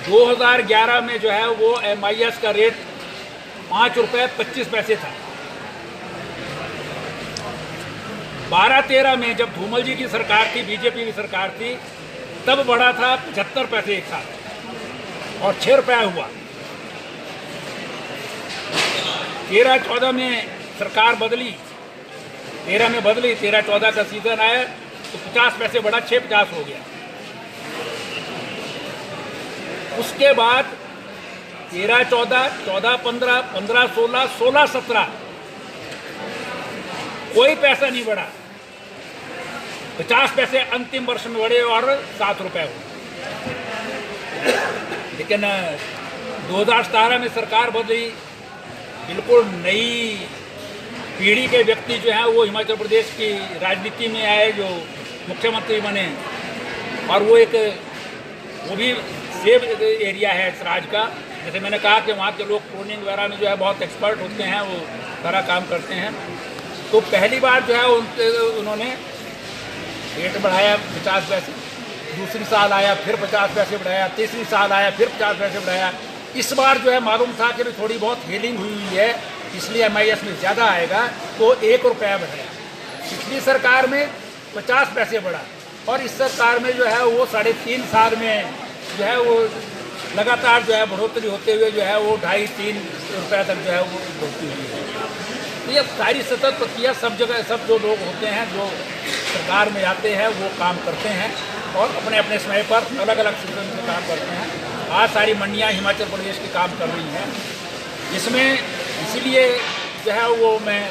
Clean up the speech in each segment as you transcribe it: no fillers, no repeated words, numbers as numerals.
2011 में जो है वो MIS का रेट 5 रुपये 25 पैसे था। 12-13 में जब धूमल जी की सरकार थी, बीजेपी की सरकार थी, तब बढ़ा था 75 पैसे एक साथ और 6 रुपया हुआ। 13-14 में सरकार बदली, 13 में बदली, 13-14 का सीजन आया तो 50 पैसे बढ़ा, 6.50 हो गया। उसके बाद 13-14, 14-15, 15-16, 16-17 कोई पैसा नहीं बढ़ा। 50 पैसे अंतिम वर्ष में बढ़े और 7 रुपये हुए। लेकिन 2017 में सरकार बदली, बिल्कुल नई पीढ़ी के व्यक्ति जो हैं वो हिमाचल प्रदेश की राजनीति में आए, जो मुख्यमंत्री बने, और वो भी सेब एरिया है इस राज्य का। जैसे मैंने कहा कि वहाँ के लोग प्रूनिंग वगैरह में जो है बहुत एक्सपर्ट होते हैं, वो सारा काम करते हैं। तो पहली बार जो है उन्होंने रेट बढ़ाया 50 पैसे, दूसरी साल आया फिर 50 पैसे बढ़ाया, तीसरी साल आया फिर 50 पैसे बढ़ाया। इस बार जो है मालूम था कि थोड़ी बहुत हेलिंग हुई है, इसलिए MIS में ज़्यादा आएगा, तो 1 रुपया बढ़ाया। पिछली सरकार में 50 पैसे बढ़ा और इस सरकार में जो है वो 3.5 साल में जो है वो लगातार जो है बढ़ोतरी होते हुए जो है वो 2.5-3 रुपये तक जो है वो बढ़ती हुई है। तो ये सारी सतत प्रक्रिया सब जगह, सब जो लोग होते हैं जो सरकार में आते हैं वो काम करते हैं और अपने अपने समय पर अलग अलग सीजन में काम करते हैं। आज सारी मंडियाँ हिमाचल प्रदेश की काम कर रही हैं। इसमें इसीलिए जो है वो मैं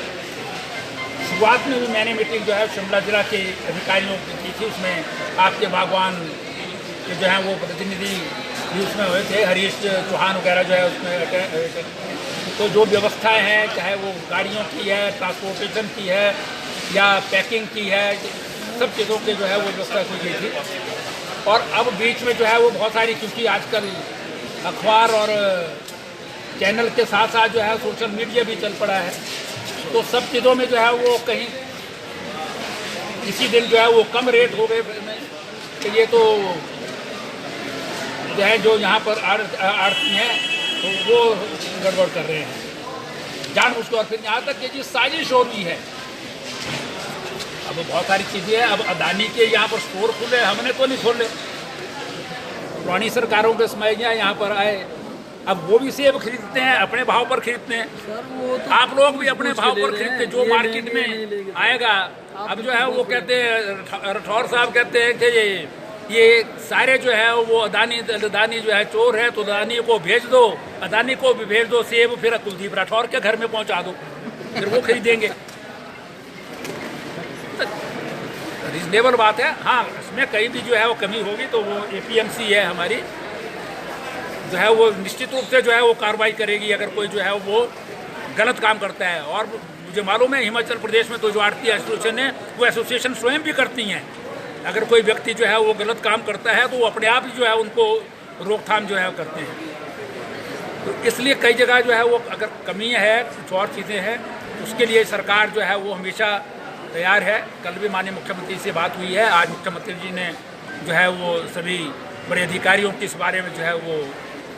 शुरुआत में भी मैंने मीटिंग जो है शिमला जिला के अधिकारियों की की थी। उसमें आपके बागवान के जो हैं वो प्रतिनिधि भी उसमें हुए थे, हरीश चौहान वगैरह जो है उसमें। तो जो व्यवस्थाएं हैं, चाहे वो गाड़ियों की है, ट्रांसपोर्टेशन की है या पैकिंग की है, सब चीज़ों के जो है वो व्यवस्था की गई थी। और अब बीच में जो है वो बहुत सारी, क्योंकि आजकल अखबार और चैनल के साथ साथ जो है सोशल मीडिया भी चल पड़ा है, तो सब चीज़ों में जो है वो कहीं किसी दिन जो है वो कम रेट हो गए। तो ये तो जो है जो यहाँ पर आड़ती हैं तो वो गड़बड़ कर रहे हैं जानबूझकर। और फिर यहाँ तक कि साजिश हो रही है। अब बहुत सारी चीज़ें हैं। अब अदानी के यहाँ पर स्टोर खुले, हमने तो नहीं खोले, पुरानी सरकारों के समय यहाँ पर आए। अब वो भी सेब खरीदते हैं, अपने भाव पर खरीदते हैं। सर वो तो आप लोग भी अपने भाव पर खरीदते, जो मार्केट में आएगा। अब जो है वो कहते हैं, राठौर साहब कहते हैं कि ये सारे जो है वो अदानी जो है चोर है, तो अदानी को भेज दो, अदानी को भी भेज दो सेब, फिर कुलदीप राठौर के घर में पहुंचा दो, फिर वो खरीदेंगे। रीजनेबल बात है। हाँ, इसमें कहीं भी जो है वो कमी होगी तो वो APMC है हमारी, जो है वो निश्चित रूप से जो है वो कार्रवाई करेगी अगर कोई जो है वो गलत काम करता है। और मुझे मालूम है हिमाचल प्रदेश में तो जो आड़ती एसोसिएशन है वो एसोसिएशन स्वयं भी करती हैं। अगर कोई व्यक्ति जो है वो गलत काम करता है तो वो अपने आप ही जो है उनको रोकथाम जो है करते हैं। तो इसलिए कई जगह जो है वो अगर कमी है, कुछ और चीज़ें हैं, उसके लिए सरकार जो है वो हमेशा तैयार है। कल भी माननीय मुख्यमंत्री से बात हुई है। आज मुख्यमंत्री जी ने जो है वो सभी बड़े अधिकारियों की इस बारे में जो है वो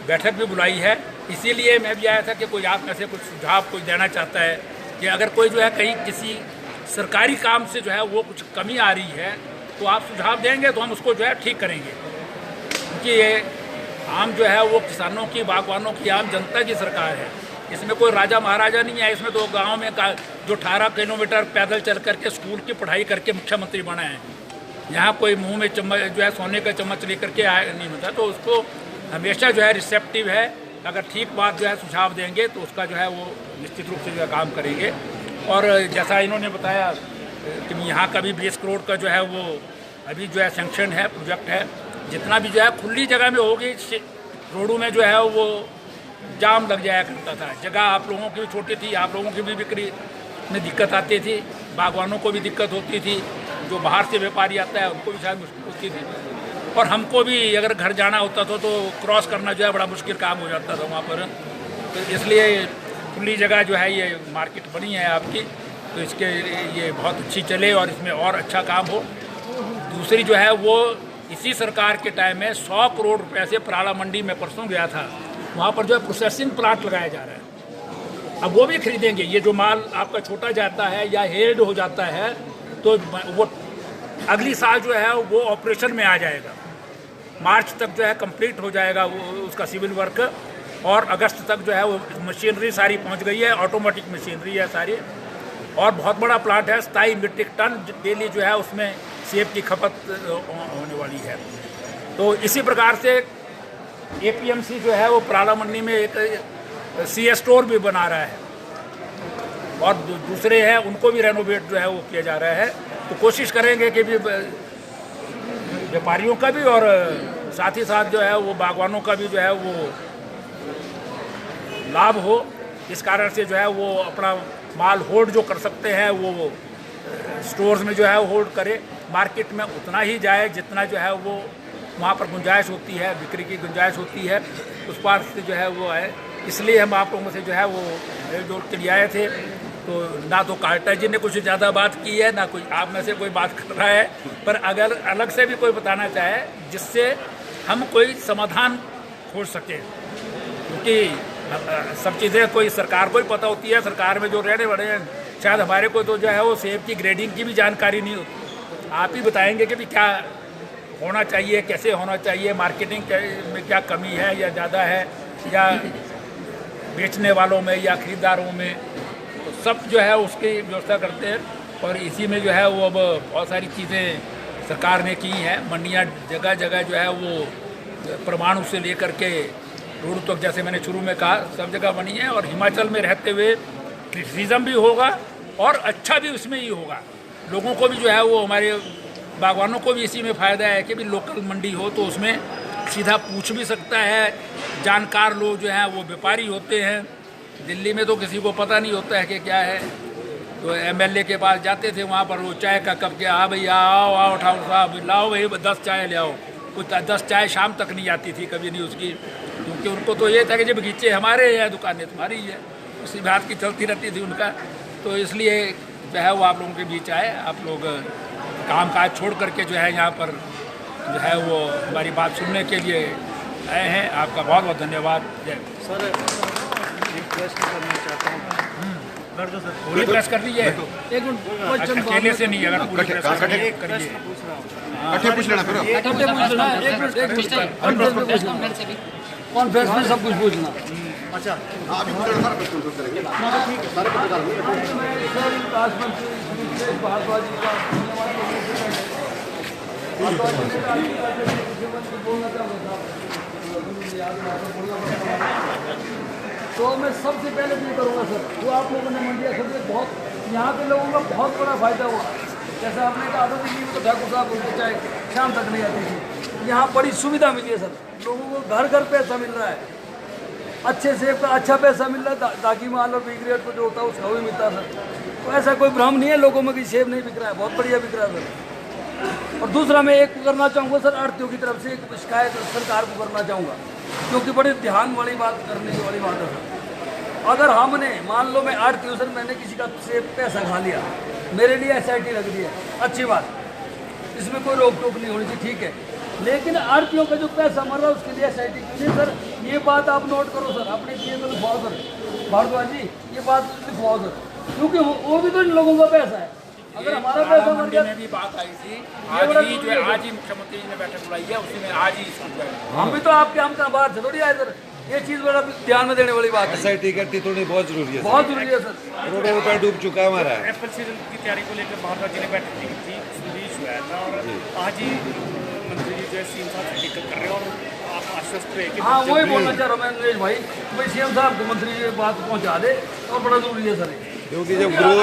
बैठक भी बुलाई है। इसीलिए मैं भी आया था कि कोई आप में से कुछ सुझाव कोई देना चाहता है कि अगर कोई जो है कहीं किसी सरकारी काम से जो है वो कुछ कमी आ रही है तो आप सुझाव देंगे तो हम उसको जो है ठीक करेंगे। क्योंकि ये आम जो है वो किसानों की, बागवानों की, आम जनता की सरकार है। इसमें कोई राजा महाराजा नहीं है। इसमें तो गांव में जो 18 किलोमीटर पैदल चल करके स्कूल की पढ़ाई करके मुख्यमंत्री बना है, यहाँ कोई मुंह में चम्मच जो है सोने का चम्मच लेकर के आया नहीं होता। तो उसको हमेशा जो है रिसेप्टिव है। अगर ठीक बात जो है सुझाव देंगे तो उसका जो है वो निश्चित रूप से जो है काम करेंगे। और जैसा इन्होंने बताया कि यहाँ का भी 20 करोड़ का जो है वो अभी जो है सैंक्शन है, प्रोजेक्ट है। जितना भी जो है खुली जगह में होगी, रोडों में जो है वो जाम लग जाया करता था। जगह आप लोगों की भी छोटी थी, आप लोगों की भी बिक्री में दिक्कत आती थी, बागवानों को भी दिक्कत होती थी, जो बाहर से व्यापारी आता है उनको भी शायद मुश्किल होती थी, और हमको भी अगर घर जाना होता था तो क्रॉस करना जो है बड़ा मुश्किल काम हो जाता था वहाँ पर। तो इसलिए खुली जगह जो है ये मार्केट बनी है आपकी, तो इसके ये बहुत अच्छी चले और इसमें और अच्छा काम हो। दूसरी जो है वो इसी सरकार के टाइम में 100 करोड़ रुपए से पराला मंडी में परसों गया था, वहाँ पर जो है प्रोसेसिंग प्लांट लगाया जा रहा है। अब वो भी खरीदेंगे। ये जो माल आपका छोटा जाता है या हेल्ड हो जाता है तो वो अगली साल जो है वो ऑपरेशन में आ जाएगा। मार्च तक जो है कंप्लीट हो जाएगा वो उसका सिविल वर्क, और अगस्त तक जो है वो मशीनरी सारी पहुंच गई है, ऑटोमेटिक मशीनरी है सारी, और बहुत बड़ा प्लांट है। 27 मीट्रिक टन डेली जो है उसमें सेब की खपत होने वाली है। तो इसी प्रकार से APMC जो है वो पराला मंडी में एक CS स्टोर भी बना रहा है, और दूसरे हैं उनको भी रेनोवेट जो है वो किया जा रहा है। तो कोशिश करेंगे कि भी व्यापारियों का भी और साथ ही साथ जो है वो बागवानों का भी जो है वो लाभ हो। इस कारण से जो है वो अपना माल होल्ड जो कर सकते हैं वो स्टोर्स में जो है वो होल्ड करे, मार्केट में उतना ही जाए जितना जो है वो वहाँ पर गुंजाइश होती है, बिक्री की गुंजाइश होती है, उस पार से जो है वो है। इसलिए हम आप लोगों से जो है वो जोड़ के लिए आए थे। तो ना तो कार्टा जी ने कुछ ज़्यादा बात की है, ना कोई आप में से कोई बात कर रहा है, पर अगर अलग से भी कोई बताना चाहे जिससे हम कोई समाधान खोज सकें, क्योंकि सब चीज़ें कोई सरकार को ही पता होती है। सरकार में जो रहने वाले हैं शायद हमारे को तो जो है वो सेब की ग्रेडिंग की भी जानकारी नहीं होती। आप ही बताएंगे कि भी क्या होना चाहिए, कैसे होना चाहिए, मार्केटिंग में क्या कमी है या ज़्यादा है, या बेचने वालों में या ख़रीदारों में, तो सब जो है उसकी व्यवस्था करते हैं। और इसी में जो है वो अब बहुत सारी चीज़ें सरकार ने की हैं। मंडियाँ जगह जगह जो है वो परमाणु से लेकर के रोड तक, जैसे मैंने शुरू में कहा, सब जगह बनी है। और हिमाचल में रहते हुए क्रिटिसिज्म भी होगा और अच्छा भी उसमें ही होगा। लोगों को भी जो है वो हमारे बागवानों को भी इसी में फ़ायदा है कि भी लोकल मंडी हो तो उसमें सीधा पूछ भी सकता है। जानकार लोग जो हैं वो व्यापारी होते हैं। दिल्ली में तो किसी को पता नहीं होता है कि क्या है। तो MLA के पास जाते थे, वहाँ पर वो चाय का कप के, हाँ भैया आओ आओ ठाकुर साहब लाओ भाई 10 चाय ले आओ। कुछ 10 चाय शाम तक नहीं आती थी कभी नहीं उसकी, क्योंकि उनको तो ये था कि जब बगीचे हमारे हैं दुकानें तुम्हारी है, उसी बात की चलती रहती थी उनका। तो इसलिए जो है वो आप लोगों के बीच आए। आप लोग काम काज छोड़ करके जो है यहाँ पर जो है वो हमारी बात सुनने के लिए आए हैं। आपका बहुत बहुत धन्यवाद। जय सर, एक प्रश्न करना चाहता हूँ। पूरी प्रेस कर लीजिए, एक मिनट, अकेले से नहीं, अगर पूरी प्रेस करिए प्रश्न पूछ रहा हूँ। इकट्ठे पूछ लेना फिर। कॉन्फ्रेंस में सब कुछ पूछना। अच्छा, अभी पूछ लेना, सारा प्रश्न उत्तर करेंगे। सारे पत्रकार भारद्वाज जी का तो मैं सबसे पहले ये करूँगा सर, जो आप लोगों ने मंडिया खरीदे, बहुत यहाँ के लोगों का बहुत बड़ा फायदा हुआ। जैसे आपने कहा था दिल्ली में तो ठाकुर साहब उनको चाहे शाम तक नहीं आती थी, यहाँ बड़ी सुविधा मिली है सर। लोगों को घर घर पैसा मिल रहा है, अच्छे सेब का अच्छा पैसा मिल रहा है। ताकि माल और बी ग्रेड को जो होता है उसका भी मिलता है सर। तो ऐसा कोई भ्रम नहीं है लोगों में कि सेब नहीं बिक रहा है, बहुत बढ़िया बिक रहा है सर। और दूसरा मैं एक करना चाहूँगा सर, आढ़तियों की तरफ से एक शिकायत सरकार को करना चाहूँगा, क्योंकि बड़े ध्यान वाली बात करने वाली बात है सर। अगर हमने मान लो मैं आढ़ती हूँ सर, मैंने किसी का सेब पैसा खा लिया, मेरे लिए SIT रख दी है, अच्छी बात, इसमें कोई रोक टोक नहीं होनी चाहिए, ठीक है। लेकिन आढ़तियों का जो पैसा मर रहा है उसके लिए SIT क्यों नहीं सर? ये बात आप नोट करो सर, अपने लिए तो लिखवाओ सर, भारद्वाज जी ये बात लिखवाओ सर, क्योंकि वो भी तो इन लोगों का पैसा है। अगर हमारा पैसा मर गया, में भी बात आई थी, आज ही जो है आज ही मुख्यमंत्री जी ने बैठक बुलाई है, उसी में आज ही हम भी तो आपके हम कहाँ बाहर से थोड़ी आए सर। ये चीज़ बड़ा ध्यान में देने वाली बात है। SIT इकट्ठी थोड़ी बहुत जरूरी है, बहुत जरूरी है सर। करोड़ों रुपए डूब चुका है हमारा। एप्पल सीजन की तैयारी को लेकर भारद्वाज जी ने बैठक की थी, उसमें भी इशू आया था, और आज ही मंत्री जी जो है CM साहब से टिकट कर रहे हैं, और आप आश्वस्त रहे कि हाँ वही बोलना चाह रहा हूँ मैं नरेश भाई, भाई CM साहब को मंत्री जी बात पहुँचा दे, और बड़ा जरूरी है सर। क्योंकि जब ग्रोवर